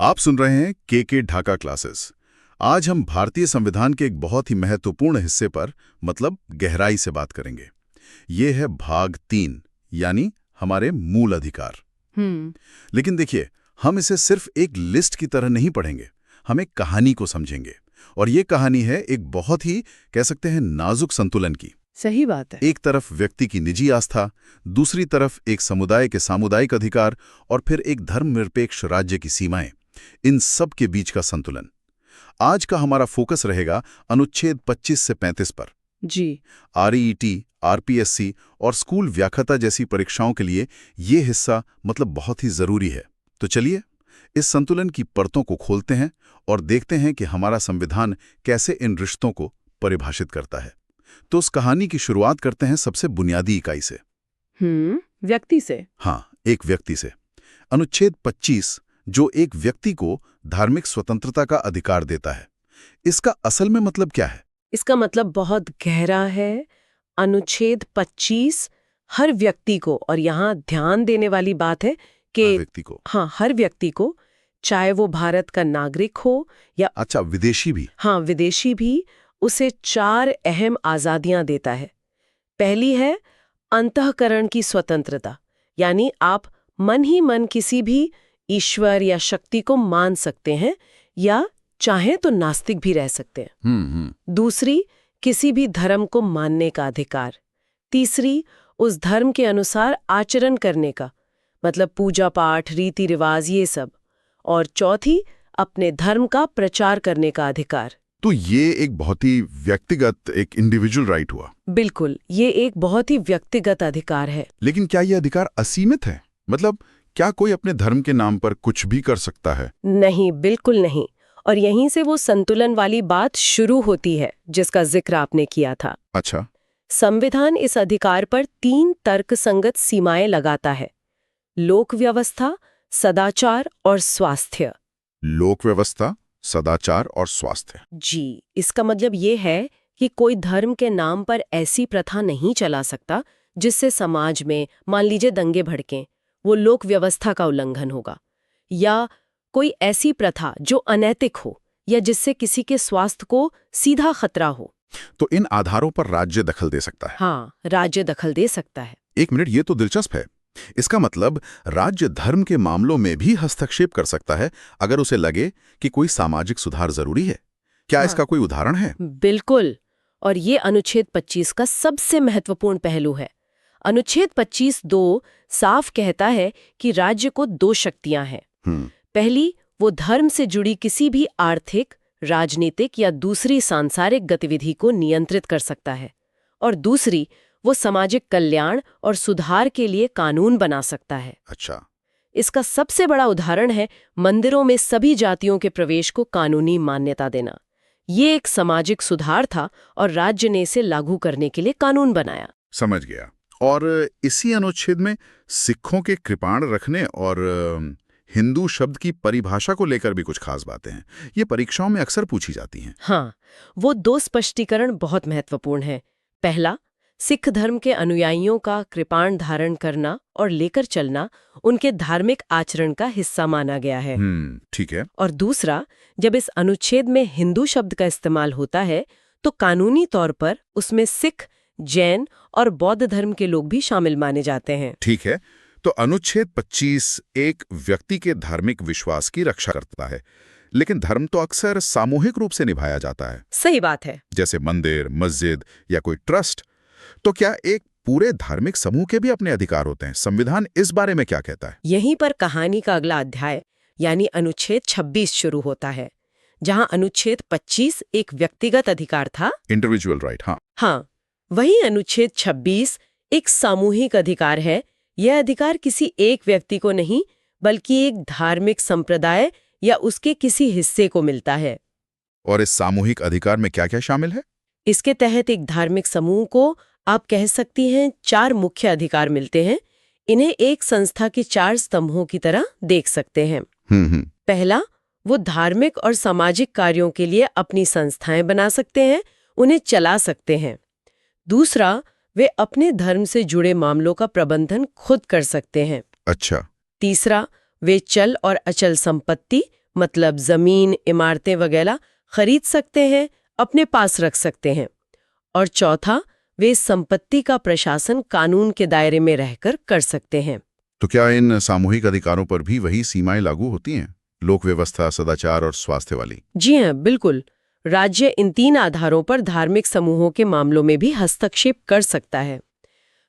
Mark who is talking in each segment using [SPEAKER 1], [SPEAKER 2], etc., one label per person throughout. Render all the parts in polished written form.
[SPEAKER 1] आप सुन रहे हैं के ढाका क्लासेस। आज हम भारतीय संविधान के एक बहुत ही महत्वपूर्ण हिस्से पर मतलब गहराई से बात करेंगे। ये है भाग 3 यानी हमारे मूल अधिकार। लेकिन देखिए, हम इसे सिर्फ एक लिस्ट की तरह नहीं पढ़ेंगे, हम एक कहानी को समझेंगे। और ये कहानी है एक बहुत ही कह सकते हैं नाजुक संतुलन की।
[SPEAKER 2] सही बात है।
[SPEAKER 1] एक तरफ व्यक्ति की निजी आस्था, दूसरी तरफ एक समुदाय के सामुदायिक अधिकार और फिर एक धर्मनिरपेक्ष राज्य की सीमाएं। इन सब के बीच का संतुलन। आज का हमारा फोकस रहेगा अनुच्छेद 25 से 35 पर।
[SPEAKER 2] जी।
[SPEAKER 1] आरईटी, आरपीएससी और स्कूल व्याख्याता जैसी परीक्षाओं के लिए ये हिस्सा मतलब बहुत ही जरूरी है। तो चलिए इस संतुलन की परतों को खोलते हैं और देखते हैं कि हमारा संविधान कैसे इन रिश्तों को परिभाषित करता है। तो उस कहानी की शुरुआत करते हैं सबसे बुनियादी इकाई से।
[SPEAKER 2] व्यक्ति से।
[SPEAKER 1] हाँ, एक व्यक्ति से। अनुच्छेद 25 जो एक व्यक्ति को धार्मिक स्वतंत्रता का अधिकार देता है, इसका असल में मतलब क्या है?
[SPEAKER 2] इसका मतलब बहुत गहरा है। अनुच्छेद 25 हर व्यक्ति को, और यहाँ ध्यान देने वाली बात है कि हर व्यक्ति को, चाहे वो भारत का नागरिक हो या
[SPEAKER 1] विदेशी भी।
[SPEAKER 2] हाँ, विदेशी भी, उसे 4 अहम आजादियां देता है। पहली है अंतःकरण की स्वतंत्रता, यानी आप मन ही मन किसी भी ईश्वर या शक्ति को मान सकते हैं या चाहें तो नास्तिक भी रह सकते हैं। दूसरी, किसी भी धर्म को मानने का अधिकार। तीसरी, उस धर्म के अनुसार आचरण करने का, मतलब पूजा पाठ, रीति रिवाज, ये सब। और चौथी, अपने धर्म का प्रचार करने का अधिकार।
[SPEAKER 1] तो ये एक बहुत ही व्यक्तिगत, एक इंडिविजुअल राइट हुआ।
[SPEAKER 2] बिल्कुल, ये एक बहुत ही व्यक्तिगत अधिकार है।
[SPEAKER 1] लेकिन क्या ये अधिकार असीमित है? मतलब क्या कोई अपने धर्म के नाम पर कुछ भी कर सकता है?
[SPEAKER 2] नहीं, बिल्कुल नहीं। और यहीं से वो संतुलन वाली बात शुरू होती है जिसका जिक्र आपने किया था।
[SPEAKER 1] अच्छा।
[SPEAKER 2] संविधान इस अधिकार पर 3 तर्कसंगत सीमाएं लगाता है: लोक व्यवस्था, सदाचार और स्वास्थ्य।
[SPEAKER 1] लोक व्यवस्था, सदाचार और स्वास्थ्य।
[SPEAKER 2] जी, इसका मतलब ये है कि कोई धर्म के नाम पर ऐसी प्रथा नहीं चला सकता जिससे समाज में मान लीजिए दंगे भड़कें, वो लोक व्यवस्था का उल्लंघन होगा। या कोई ऐसी प्रथा जो अनैतिक हो या जिससे किसी के स्वास्थ्य को सीधा खतरा हो।
[SPEAKER 1] तो इन आधारों पर राज्य दखल दे सकता है?
[SPEAKER 2] हाँ, राज्य दखल दे सकता है।
[SPEAKER 1] एक मिनट, ये तो दिलचस्प है। इसका मतलब राज्य धर्म के मामलों में भी हस्तक्षेप कर सकता है अगर उसे लगे कि कोई सामाजिक सुधार जरूरी है। क्या इसका कोई उदाहरण है?
[SPEAKER 2] बिल्कुल, और ये अनुच्छेद 25 का सबसे महत्वपूर्ण पहलू है। अनुच्छेद 25(2) साफ कहता है कि राज्य को 2 शक्तियां हैं। पहली, वो धर्म से जुड़ी किसी भी आर्थिक, राजनीतिक या दूसरी सांसारिक गतिविधि को नियंत्रित कर सकता है। और दूसरी, वो सामाजिक कल्याण और सुधार के लिए कानून बना सकता है।
[SPEAKER 1] अच्छा।
[SPEAKER 2] इसका सबसे बड़ा उदाहरण है मंदिरों में सभी जातियों के प्रवेश को कानूनी मान्यता देना। ये एक सामाजिक सुधार था और राज्य ने इसे लागू करने के लिए कानून बनाया।
[SPEAKER 1] समझ गया। और इसी अनुच्छेद में सिखों के कृपाण रखने और हिंदू शब्द की परिभाषा को लेकर भी कुछ खास बातें हैं। ये परीक्षाओं में अक्सर पूछी जाती हैं।
[SPEAKER 2] हाँ, वो 2 स्पष्टीकरण बहुत महत्वपूर्ण हैं। पहला, सिख धर्म के अनुयायियों का कृपाण धारण करना और लेकर चलना उनके धार्मिक आचरण का हिस्सा माना गया है।
[SPEAKER 1] ठीक है।
[SPEAKER 2] और दूसरा, जब इस अनुच्छेद में हिंदू शब्द का इस्तेमाल होता है तो कानूनी तौर पर उसमें सिख, जैन और बौद्ध धर्म के लोग भी शामिल माने जाते हैं।
[SPEAKER 1] ठीक है। तो अनुच्छेद 25 एक व्यक्ति के धार्मिक विश्वास की रक्षा करता है, लेकिन धर्म तो अक्सर सामूहिक रूप से निभाया जाता है।
[SPEAKER 2] सही बात है।
[SPEAKER 1] जैसे मंदिर, मस्जिद या कोई ट्रस्ट। तो क्या एक पूरे धार्मिक समूह के भी अपने अधिकार होते हैं? संविधान इस बारे में क्या कहता है?
[SPEAKER 2] यहीं पर कहानी का अगला अध्याय यानी अनुच्छेद 26 शुरू होता है, जहां अनुच्छेद 25 एक व्यक्तिगत अधिकार था,
[SPEAKER 1] इंडिविजुअल राइट।
[SPEAKER 2] हाँ, वही अनुच्छेद 26 एक सामूहिक अधिकार है। यह अधिकार किसी एक व्यक्ति को नहीं बल्कि एक धार्मिक संप्रदाय या उसके किसी हिस्से को मिलता है।
[SPEAKER 1] और इस सामूहिक अधिकार में क्या क्या शामिल है?
[SPEAKER 2] इसके तहत एक धार्मिक समूह को आप कह सकती हैं 4 मुख्य अधिकार मिलते हैं। इन्हें एक संस्था के 4 स्तंभों की तरह देख सकते हैं। पहला, वो धार्मिक और सामाजिक कार्यों के लिए अपनी संस्थाएं बना सकते हैं, उन्हें चला सकते हैं। दूसरा, वे अपने धर्म से जुड़े मामलों का प्रबंधन खुद कर सकते हैं।
[SPEAKER 1] अच्छा।
[SPEAKER 2] तीसरा, वे चल और अचल संपत्ति मतलब जमीन, इमारतें वगैरह खरीद सकते हैं, अपने पास रख सकते हैं। और चौथा, वे संपत्ति का प्रशासन कानून के दायरे में रहकर कर सकते हैं।
[SPEAKER 1] तो क्या इन सामूहिक अधिकारों पर भी वही सीमाएं लागू होती हैं? लोक व्यवस्था, सदाचार और स्वास्थ्य वाली?
[SPEAKER 2] जी हाँ, बिल्कुल। राज्य इन 3 आधारों पर धार्मिक समूहों के मामलों में भी हस्तक्षेप कर सकता है।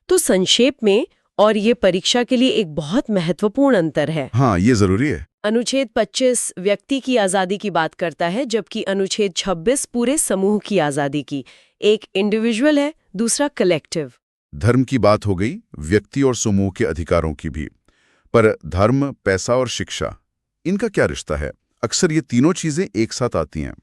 [SPEAKER 2] तो संक्षेप में, और ये परीक्षा के लिए एक बहुत महत्वपूर्ण अंतर है।
[SPEAKER 1] हाँ, ये जरूरी है।
[SPEAKER 2] अनुच्छेद 25 व्यक्ति की आज़ादी की बात करता है, जबकि अनुच्छेद 26 पूरे समूह की आज़ादी की। एक इंडिविजुअल है, दूसरा कलेक्टिव।
[SPEAKER 1] धर्म की बात हो गई, व्यक्ति और समूह के अधिकारों की भी। पर धर्म, पैसा और शिक्षा, इनका क्या रिश्ता है? अक्सर ये तीनों चीजें एक साथ आती हैं।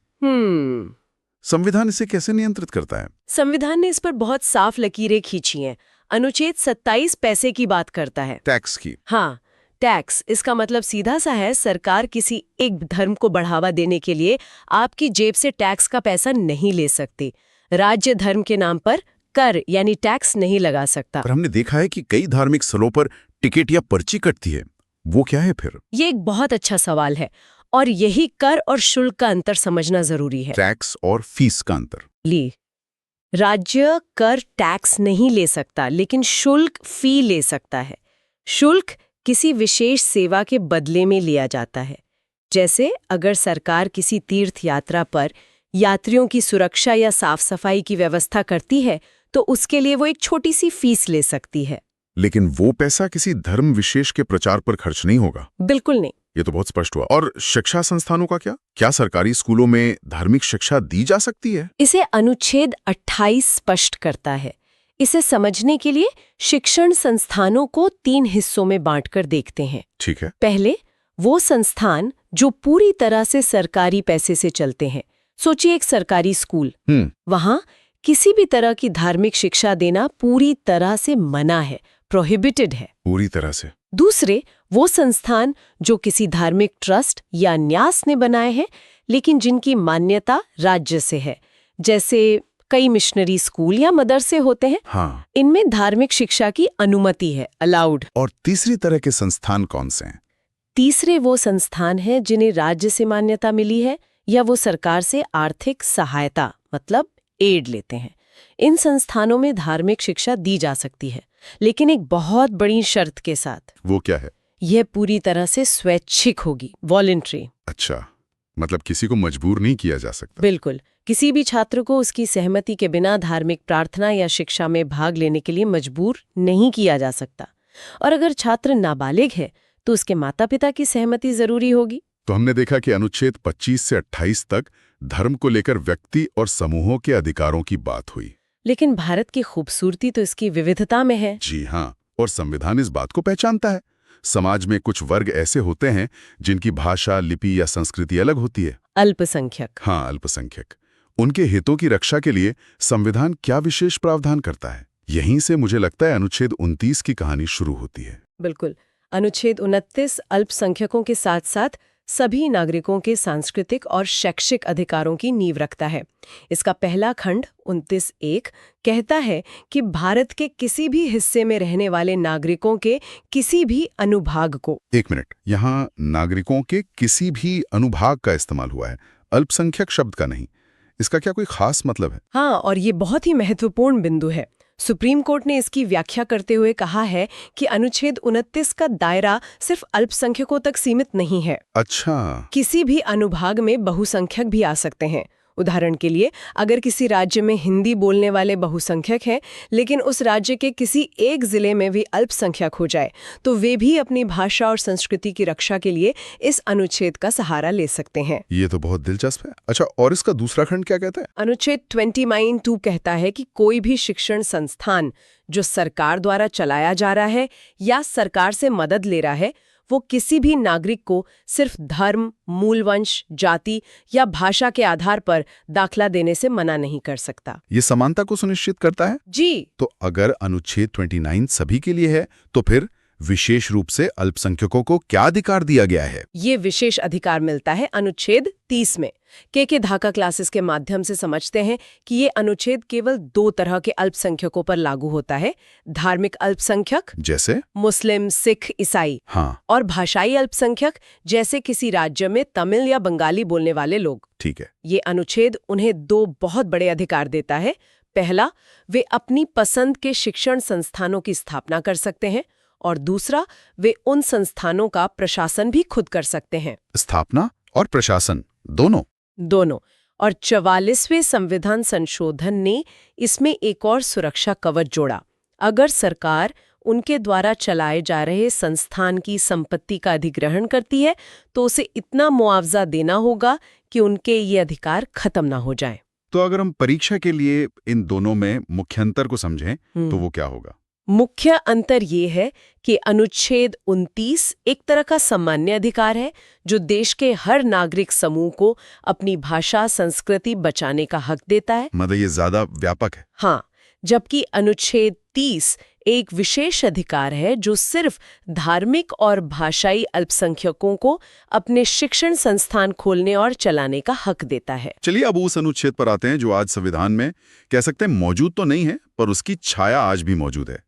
[SPEAKER 1] संविधान इसे कैसे नियंत्रित करता है?
[SPEAKER 2] संविधान ने इस पर बहुत साफ लकीरें खींची हैं। अनुच्छेद 27 पैसे की बात करता है।
[SPEAKER 1] टैक्स की?
[SPEAKER 2] हाँ, टैक्स। इसका मतलब सीधा सा है, सरकार किसी एक धर्म को बढ़ावा देने के लिए आपकी जेब से टैक्स का पैसा नहीं ले सकती। राज्य धर्म के नाम पर कर यानी टैक्स नहीं लगा सकता।
[SPEAKER 1] पर हमने देखा है कि कई धार्मिक स्थलों पर टिकट या पर्ची कटती है। वो क्या है फिर?
[SPEAKER 2] ये एक बहुत अच्छा सवाल है, और यही कर और शुल्क का अंतर समझना जरूरी है।
[SPEAKER 1] टैक्स और फीस का अंतर?
[SPEAKER 2] राज्य कर टैक्स नहीं ले सकता, लेकिन शुल्क फी ले सकता है। शुल्क किसी विशेष सेवा के बदले में लिया जाता है। जैसे अगर सरकार किसी तीर्थ यात्रा पर यात्रियों की सुरक्षा या साफ सफाई की व्यवस्था करती है, तो उसके लिए वो एक छोटी सी फीस ले सकती है।
[SPEAKER 1] लेकिन वो पैसा किसी धर्म विशेष के प्रचार पर खर्च नहीं होगा।
[SPEAKER 2] बिल्कुल नहीं।
[SPEAKER 1] ये तो बहुत स्पष्ट हुआ। और शिक्षा संस्थानों का क्या? क्या सरकारी स्कूलों में धार्मिक शिक्षा दी जा सकती है?
[SPEAKER 2] इसे अनुच्छेद 28 स्पष्ट करता है। इसे समझने के लिए शिक्षण संस्थानों को 3 हिस्सों में बांटकर देखते हैं।
[SPEAKER 1] ठीक है।
[SPEAKER 2] पहले, वो संस्थान जो पूरी तरह से सरकारी पैसे से चलते हैं। सोचिए एक सरकारी स्कूल। वहां किसी भी तरह की धार्मिक शिक्षा देना पूरी तरह से मना है, प्रोहिबिटेड है।
[SPEAKER 1] पूरी तरह से?
[SPEAKER 2] दूसरे, वो संस्थान जो किसी धार्मिक ट्रस्ट या न्यास ने बनाए हैं, लेकिन जिनकी मान्यता राज्य से है, जैसे कई मिशनरी स्कूल या मदरसे होते हैं।
[SPEAKER 1] हाँ।
[SPEAKER 2] इनमें धार्मिक शिक्षा की अनुमति है, अलाउड।
[SPEAKER 1] और तीसरी तरह के संस्थान कौन से हैं?
[SPEAKER 2] तीसरे वो संस्थान हैं जिन्हें राज्य से मान्यता मिली है या वो सरकार से आर्थिक सहायता मतलब एड लेते हैं। इन संस्थानों में धार्मिक शिक्षा दी जा सकती है, लेकिन एक बहुत बड़ी शर्त के साथ।
[SPEAKER 1] वो क्या है?
[SPEAKER 2] यह पूरी तरह से स्वैच्छिक होगी, वॉलंटरी।
[SPEAKER 1] अच्छा, मतलब किसी को मजबूर नहीं किया जा सकता।
[SPEAKER 2] बिल्कुल। किसी भी छात्र को उसकी सहमति के बिना धार्मिक प्रार्थना या शिक्षा में भाग लेने के लिए मजबूर नहीं किया जा सकता। और अगर छात्र नाबालिग है तो उसके माता पिता की सहमति जरूरी होगी।
[SPEAKER 1] तो हमने देखा कि अनुच्छेद 25 से 28 तक धर्म को लेकर व्यक्ति और समूहों के अधिकारों की बात हुई।
[SPEAKER 2] लेकिन भारत की खूबसूरती तो इसकी विविधता में है।
[SPEAKER 1] जी हाँ, और संविधान इस बात को पहचानता है। समाज में कुछ वर्ग ऐसे होते हैं जिनकी भाषा, लिपि या संस्कृति अलग होती है।
[SPEAKER 2] अल्पसंख्यक।
[SPEAKER 1] हाँ, अल्पसंख्यक। उनके हितों की रक्षा के लिए संविधान क्या विशेष प्रावधान करता है? यहीं से मुझे लगता है अनुच्छेद 29 की कहानी शुरू होती है।
[SPEAKER 2] बिल्कुल। अनुच्छेद 29 अल्पसंख्यकों के साथ साथ सभी नागरिकों के सांस्कृतिक और शैक्षिक अधिकारों की नींव रखता है। इसका पहला खंड 29(1) कहता है कि भारत के किसी भी हिस्से में रहने वाले नागरिकों के किसी भी अनुभाग को।
[SPEAKER 1] एक मिनट, यहाँ नागरिकों के किसी भी अनुभाग का इस्तेमाल हुआ है, अल्पसंख्यक शब्द का नहीं। इसका क्या कोई खास मतलब है?
[SPEAKER 2] हाँ, और ये बहुत ही महत्वपूर्ण बिंदु है। सुप्रीम कोर्ट ने इसकी व्याख्या करते हुए कहा है कि अनुच्छेद 29 का दायरा सिर्फ अल्पसंख्यकों तक सीमित नहीं है।
[SPEAKER 1] अच्छा।
[SPEAKER 2] किसी भी अनुभाग में बहुसंख्यक भी आ सकते हैं। उदाहरण के लिए, अगर किसी राज्य में हिंदी बोलने वाले बहुसंख्यक हैं, लेकिन उस राज्य के किसी एक जिले में भी अल्पसंख्यक हो जाए, तो वे भी अपनी भाषा और संस्कृति की रक्षा के लिए इस अनुच्छेद का सहारा ले सकते हैं।
[SPEAKER 1] ये तो बहुत दिलचस्प है। अच्छा, और इसका दूसरा खंड क्या कहता है?
[SPEAKER 2] अनुच्छेद 29(2) कहता है कि कोई भी शिक्षण संस्थान जो सरकार द्वारा चलाया जा रहा है या सरकार से मदद ले रहा है, वो किसी भी नागरिक को सिर्फ धर्म, मूलवंश, जाति या भाषा के आधार पर दाखला देने से मना नहीं कर सकता।
[SPEAKER 1] ये समानता को सुनिश्चित करता है?
[SPEAKER 2] जी।
[SPEAKER 1] तो अगर अनुच्छेद 29 सभी के लिए है, तो फिर विशेष रूप से अल्पसंख्यकों को क्या अधिकार दिया गया है?
[SPEAKER 2] ये विशेष अधिकार मिलता है अनुच्छेद 30 में। के ढाका क्लासेस के माध्यम से समझते हैं कि ये अनुच्छेद केवल 2 तरह के अल्पसंख्यकों पर लागू होता है, धार्मिक अल्पसंख्यक
[SPEAKER 1] जैसे
[SPEAKER 2] मुस्लिम, सिख, ईसाई,
[SPEAKER 1] हाँ,
[SPEAKER 2] और भाषाई अल्पसंख्यक जैसे किसी राज्य में तमिल या बंगाली बोलने वाले लोग।
[SPEAKER 1] ठीक है।
[SPEAKER 2] ये अनुच्छेद उन्हें 2 बहुत बड़े अधिकार देता है। पहला, वे अपनी पसंद के शिक्षण संस्थानों की स्थापना कर सकते हैं, और दूसरा, वे उन संस्थानों का प्रशासन भी खुद कर सकते हैं।
[SPEAKER 1] स्थापना और प्रशासन दोनों। और 44वें संविधान संशोधन ने इसमें एक और सुरक्षा कवच जोड़ा। अगर सरकार उनके द्वारा चलाए जा रहे संस्थान की संपत्ति का अधिग्रहण करती है तो उसे इतना मुआवजा देना होगा कि उनके ये अधिकार खत्म ना हो जाए। तो अगर हम परीक्षा के लिए इन दोनों में मुख्य अंतर को समझें तो वो क्या होगा?
[SPEAKER 2] मुख्य अंतर ये है कि अनुच्छेद 29 एक तरह का सामान्य अधिकार है जो देश के हर नागरिक समूह को अपनी भाषा, संस्कृति बचाने का हक देता है।
[SPEAKER 1] मतलब ये ज्यादा व्यापक है।
[SPEAKER 2] हाँ, जबकि अनुच्छेद 30 एक विशेष अधिकार है जो सिर्फ धार्मिक और भाषाई अल्पसंख्यकों को अपने शिक्षण संस्थान खोलने और चलाने का हक देता है।
[SPEAKER 1] चलिए अब उस अनुच्छेद पर आते हैं जो आज संविधान में कह सकते हैं मौजूद तो नहीं है पर उसकी छाया आज भी मौजूद है।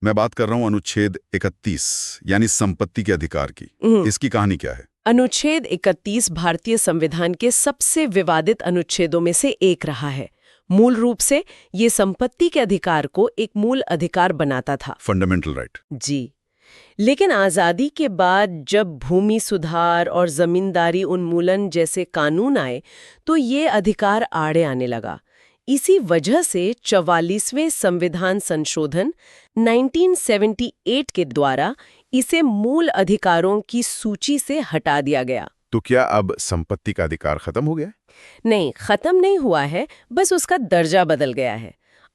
[SPEAKER 1] मैं बात कर रहा हूं अनुच्छेद 31 यानी संपत्ति के अधिकार की। इसकी कहानी क्या है?
[SPEAKER 2] अनुच्छेद 31 भारतीय संविधान के सबसे विवादित अनुच्छेदों में से एक रहा है। मूल रूप से ये संपत्ति के अधिकार को एक मूल अधिकार बनाता था,
[SPEAKER 1] फंडामेंटल राइट।
[SPEAKER 2] जी। लेकिन आज़ादी के बाद जब भूमि सुधार और जमींदारी उन्मूलन जैसे कानून आए तो ये अधिकार आड़े आने लगा। इसी वजह से 44वें संविधान संशोधन 1978 के द्वारा इसे मूल अधिकारों की सूची से हटा दिया गया।
[SPEAKER 1] तो क्या अब संपत्ति का अधिकार खत्म हो गया?
[SPEAKER 2] नहीं, खत्म नहीं हुआ है, बस उसका दर्जा बदल गया है।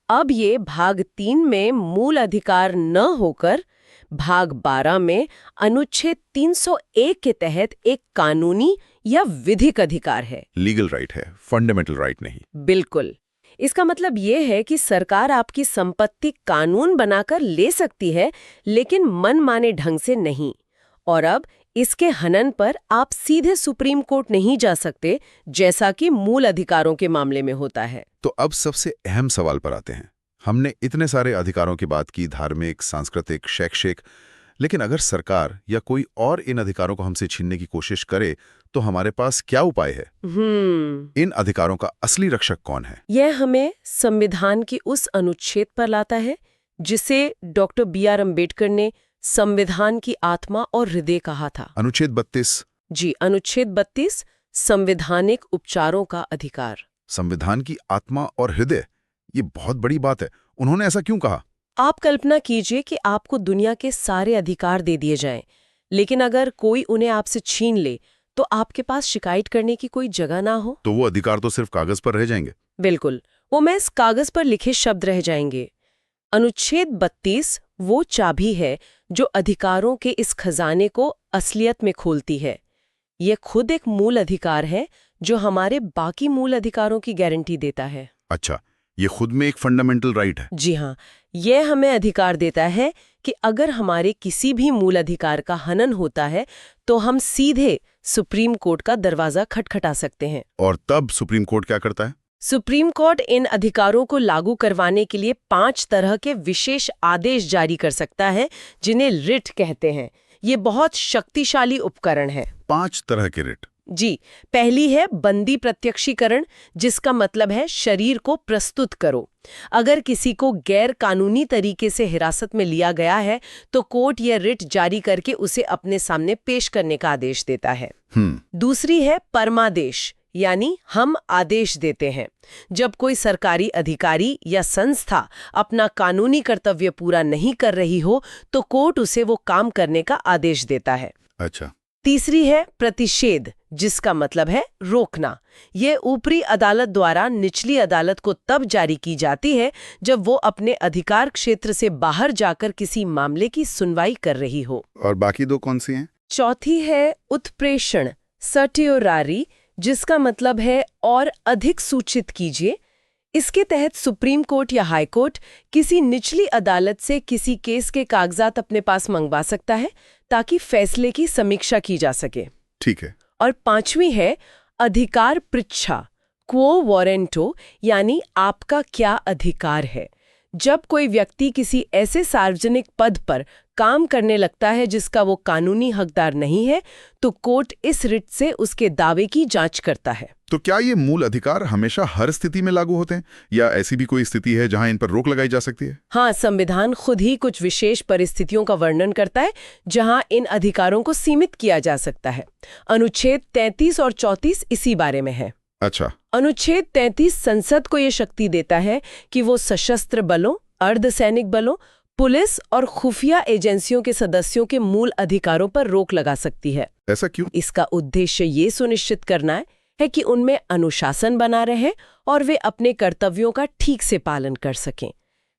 [SPEAKER 2] अब ये भाग 3 में मूल अधिकार न होकर भाग 12 में अनुच्छेद 301 के तहत एक कानूनी या विधिक अधिकार है।
[SPEAKER 1] लीगल राइट है, फंडामेंटल राइट नहीं।
[SPEAKER 2] बिल्कुल। इसका मतलब ये है कि सरकार आपकी संपत्ति कानून बनाकर ले सकती है, लेकिन मनमाने ढंग से नहीं। और अब इसके हनन पर आप सीधे सुप्रीम कोर्ट नहीं जा सकते, जैसा कि मूल अधिकारों के मामले में होता है।
[SPEAKER 1] तो अब सबसे अहम सवाल पर आते हैं। हमने इतने सारे अधिकारों की बात की, धार्मिक, सांस्कृतिक, शैक्षिक, लेकिन अगर सरकार या कोई और इन अधिकारों को हमसे छीनने की कोशिश करे तो हमारे पास क्या उपाय है? इन अधिकारों का असली रक्षक कौन है?
[SPEAKER 2] यह हमें संविधान की उस अनुच्छेद पर लाता है जिसे डॉक्टर B.R. अम्बेडकर ने संविधान की आत्मा और हृदय कहा था।
[SPEAKER 1] अनुच्छेद 32।
[SPEAKER 2] जी, अनुच्छेद 32 संवैधानिक उपचारों का अधिकार।
[SPEAKER 1] संविधान की आत्मा और हृदय, ये बहुत बड़ी बात है। उन्होंने ऐसा क्यों कहा?
[SPEAKER 2] आप कल्पना कीजिए कि आपको दुनिया के सारे अधिकार दे दिए जाएं, लेकिन अगर कोई उन्हें आपसे छीन ले तो आपके पास शिकायत करने की कोई जगह ना हो।
[SPEAKER 1] तो वो अधिकार तो सिर्फ कागज पर रह जाएंगे।
[SPEAKER 2] बिल्कुल, वो महज कागज पर लिखे शब्द रह जाएंगे। अनुच्छेद 32 वो चाबी है जो अधिकारों के इस खजाने को असलियत में खोलती है। ये खुद एक मूल अधिकार है जो हमारे बाकी मूल अधिकारों की गारंटी देता है।
[SPEAKER 1] अच्छा, ये खुद में एक फंडामेंटल राइट है।
[SPEAKER 2] जी हाँ, ये हमें अधिकार देता है कि अगर हमारे किसी भी मूल अधिकार का हनन होता है तो हम सीधे सुप्रीम कोर्ट का दरवाजा खटखटा सकते हैं।
[SPEAKER 1] और तब सुप्रीम कोर्ट क्या करता है?
[SPEAKER 2] सुप्रीम कोर्ट इन अधिकारों को लागू करवाने के लिए 5 तरह के विशेष आदेश जारी कर सकता है, जिन्हें रिट कहते हैं। ये बहुत शक्तिशाली उपकरण है।
[SPEAKER 1] 5 तरह के रिट?
[SPEAKER 2] जी, पहली है बंदी प्रत्यक्षीकरण, जिसका मतलब है शरीर को प्रस्तुत करो। अगर किसी को गैर कानूनी तरीके से हिरासत में लिया गया है तो कोर्ट यह रिट जारी करके उसे अपने सामने पेश करने का आदेश देता है। दूसरी है परमादेश, यानी हम आदेश देते हैं। जब कोई सरकारी अधिकारी या संस्था अपना कानूनी कर्तव्य पूरा नहीं कर रही हो तो कोर्ट उसे वो काम करने का आदेश देता है।
[SPEAKER 1] अच्छा।
[SPEAKER 2] तीसरी है प्रतिषेध, जिसका मतलब है रोकना। ये ऊपरी अदालत द्वारा निचली अदालत को तब जारी की जाती है जब वो अपने अधिकार क्षेत्र से बाहर जाकर किसी मामले की सुनवाई कर रही हो।
[SPEAKER 1] और बाकी 2 कौन सी हैं?
[SPEAKER 2] चौथी है उत्प्रेषण, सर्टियोरारी, जिसका मतलब है और अधिक सूचित कीजिए। इसके तहत सुप्रीम कोर्ट या हाई कोर्ट किसी निचली अदालत से किसी केस के कागजात अपने पास मंगवा सकता है ताकि फैसले की समीक्षा की जा सके।
[SPEAKER 1] ठीक है।
[SPEAKER 2] और 5वीं है अधिकार पृच्छा, क्वो वारेंटो, यानी आपका क्या अधिकार है। जब कोई व्यक्ति किसी ऐसे सार्वजनिक पद पर काम करने लगता है जिसका वो कानूनी हकदार नहीं है, तो कोर्ट इस रिट से उसके दावे की जांच करता है।
[SPEAKER 1] तो क्या ये मूल अधिकार हमेशा हर स्थिति में लागू होते हैं या ऐसी भी कोई स्थिति है जहां इन पर रोक लगाई जा सकती है?
[SPEAKER 2] हाँ, संविधान खुद ही कुछ विशेष परिस्थितियों का वर्णन करता है जहां इन अधिकारों को सीमित किया जा सकता है। अनुच्छेद 33 और 34 इसी बारे में है।
[SPEAKER 1] अच्छा।
[SPEAKER 2] अनुच्छेद 33 संसद को ये शक्ति देता है कि वो सशस्त्र बलों, अर्धसैनिक बलों, पुलिस और खुफिया एजेंसियों के सदस्यों के मूल अधिकारों पर रोक लगा सकती है।
[SPEAKER 1] ऐसा क्यों?
[SPEAKER 2] इसका उद्देश्य ये सुनिश्चित करना है कि उनमें अनुशासन बना रहे और वे अपने कर्तव्यों का ठीक से पालन कर सकें।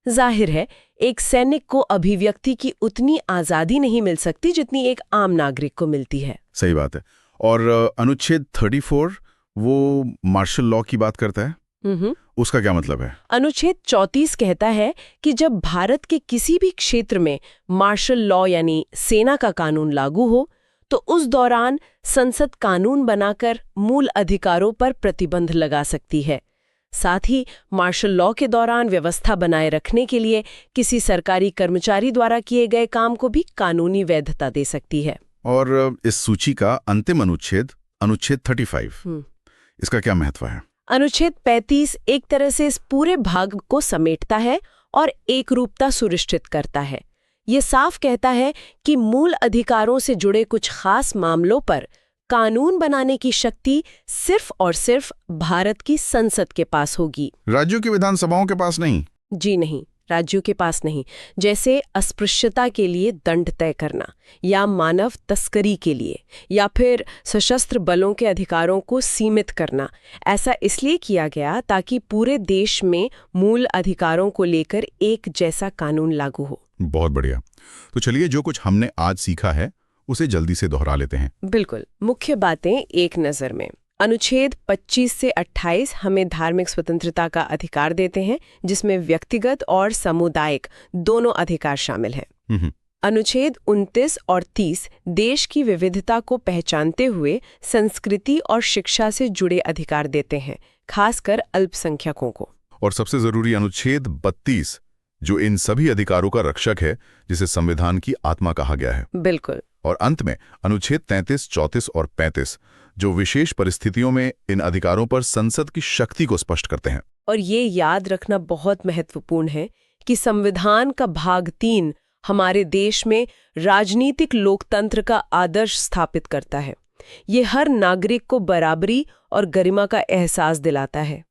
[SPEAKER 2] जाहिर है, एक सैनिक को अभिव्यक्ति की उतनी आज़ादी नहीं मिल सकती जितनी एक आम नागरिक को मिलती है।
[SPEAKER 1] सही बात है। और अनुच्छेद 34 वो मार्शल लॉ की बात करता है, उसका क्या मतलब है?
[SPEAKER 2] अनुच्छेद 34 कहता है कि जब भारत के किसी भी क्षेत्र में मार्शल लॉ यानी सेना का कानून लागू हो, तो उस दौरान संसद कानून बनाकर मूल अधिकारों पर प्रतिबंध लगा सकती है। साथ ही मार्शल लॉ के दौरान व्यवस्था बनाए रखने के लिए किसी सरकारी कर्मचारी द्वारा किए गए काम को भी कानूनी वैधता दे सकती है।
[SPEAKER 1] और इस सूची का अंतिम अनुच्छेद, अनुच्छेद 35, इसका क्या महत्व है?
[SPEAKER 2] अनुच्छेद 35 एक तरह से इस पूरे भाग को समेटता है और एकरूपता सुनिश्चित करता है। ये साफ कहता है कि मूल अधिकारों से जुड़े कुछ खास मामलों पर कानून बनाने की शक्ति सिर्फ और सिर्फ भारत की संसद के पास होगी,
[SPEAKER 1] राज्यों की विधानसभाओं के पास नहीं।
[SPEAKER 2] जी नहीं, राज्यों के पास नहीं। जैसे अस्पृश्यता के लिए दंड तय करना, या मानव तस्करी के लिए, या फिर सशस्त्र बलों के अधिकारों को सीमित करना। ऐसा इसलिए किया गया ताकि पूरे देश में मूल अधिकारों को लेकर एक जैसा कानून लागू हो।
[SPEAKER 1] बहुत बढ़िया। तो चलिए, जो कुछ हमने आज सीखा है उसे जल्दी से दोहरा लेते हैं।
[SPEAKER 2] बिल्कुल। मुख्य बातें एक नज़र में। अनुच्छेद 25 से 28 हमें धार्मिक स्वतंत्रता का अधिकार देते हैं, जिसमें व्यक्तिगत और सामुदायिक दोनों अधिकार शामिल हैं। अनुच्छेद 29 और 30 देश की विविधता को पहचानते हुए संस्कृति और शिक्षा से जुड़े अधिकार देते हैं, खासकर अल्पसंख्यकों को।
[SPEAKER 1] और सबसे जरूरी अनुच्छेद 32, जो इन सभी अधिकारों का रक्षक है, जिसे संविधान की आत्मा कहा गया है।
[SPEAKER 2] बिल्कुल।
[SPEAKER 1] और अंत में अनुच्छेद 33, 34 और 35, जो विशेष परिस्थितियों में इन अधिकारों पर संसद की शक्ति को स्पष्ट करते हैं।
[SPEAKER 2] और ये याद रखना बहुत महत्वपूर्ण है कि संविधान का भाग 3 हमारे देश में राजनीतिक लोकतंत्र का आदर्श स्थापित करता है। ये हर नागरिक को बराबरी और गरिमा का एहसास दिलाता है।